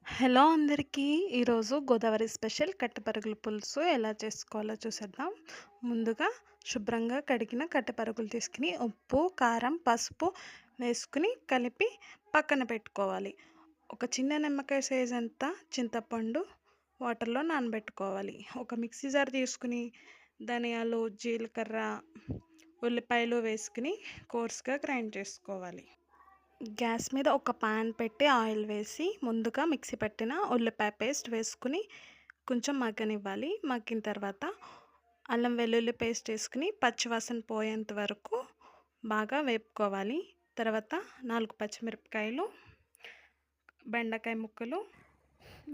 Hello అందరికీ. ఈరోజు Godavari special కట్టెపరుగుల పులుసు ఎలా చేసుకోవాలో చూసేద్దాం. ముందుగా శుభ్రంగా కడిగిన కట్టెపరుగులు తీసుకుని ఉప్పు, కారం, పసుపు వేసుకుని కలిపి పక్కన పెట్టుకోవాలి. ఒక చిన్న నిమ్మకాయ సైజ్ అంతా చింతపండు వాటర్లో నానబెట్టుకోవాలి. ఒక మిక్సీ జార్ తీసుకుని ధనియాలు, జీలకర్ర, ఉల్లిపాయలు వేసుకుని కోర్స్గా గ్రైండ్ చేసుకోవాలి. గ్యాస్ మీద ఒక పాన్ పెట్టి ఆయిల్ వేసి ముందుగా మిక్సీ పట్టిన ఉల్లిపాయ పేస్ట్ వేసుకుని కొంచెం మగ్గనివ్వాలి. మగ్గిన తర్వాత అల్లం వెల్లుల్లి పేస్ట్ వేసుకుని పచ్చివాసన పోయేంత వరకు బాగా వేపుకోవాలి. తర్వాత 4 పచ్చిమిరపకాయలు, బెండకాయ ముక్కలు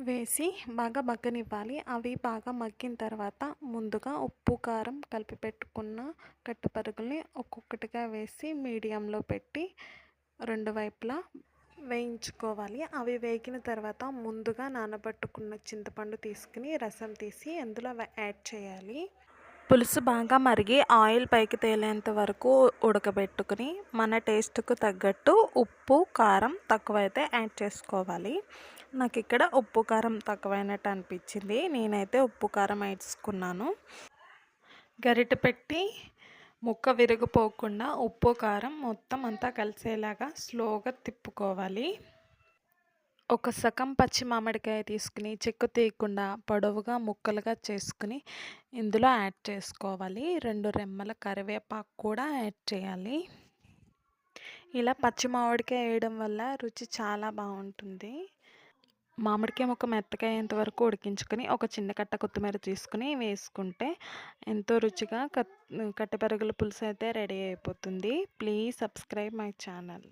వేసి బాగా మగ్గనివ్వాలి. అవి బాగా మగ్గిన తర్వాత ముందుగా ఉప్పు, కారం కలిపి పెట్టుకున్న కట్టెపరుగుల్ని ఒక్కొక్కటిగా వేసి మీడియంలో పెట్టి రెండు వైపులా వేయించుకోవాలి. అవి వేగిన తర్వాత ముందుగా నానబెట్టుకున్న చింతపండు తీసుకుని రసం తీసి అందులో యాడ్ చేయాలి. పులుసు బాగా మరిగి ఆయిల్ పైకి తేలేంత వరకు ఉడకబెట్టుకుని మన టేస్ట్కు తగ్గట్టు ఉప్పు, కారం తక్కువైతే యాడ్ చేసుకోవాలి. నాకు ఇక్కడ ఉప్పు, కారం తక్కువైనట్టు అనిపించింది. నేనైతే ఉప్పు, కారం వేసుకున్నాను. గరిటె పెట్టి ముక్క విరిగిపోకుండా ఉప్పు, కారం మొత్తం అంతా కలిసేలాగా స్లోగా తిప్పుకోవాలి. ఒక సగం పచ్చి మామిడికాయ తీసుకుని చెక్కు తీయకుండా పొడవుగా ముక్కలుగా చేసుకుని ఇందులో యాడ్ చేసుకోవాలి. 2 రెమ్మల కరివేపాకు కూడా యాడ్ చేయాలి. ఇలా పచ్చి మామిడికాయ వేయడం వల్ల రుచి చాలా బాగుంటుంది. మామిడికాయ ముక్క మెత్తగా అయ్యేంత వరకు ఉడికించుకొని ఒక చిన్న కట్ట కొత్తిమీర తీసుకుని వేసుకుంటే ఎంతో రుచిగా కట్టెపరుగుల పులుసు అయితే రెడీ అయిపోతుంది. Please subscribe my channel.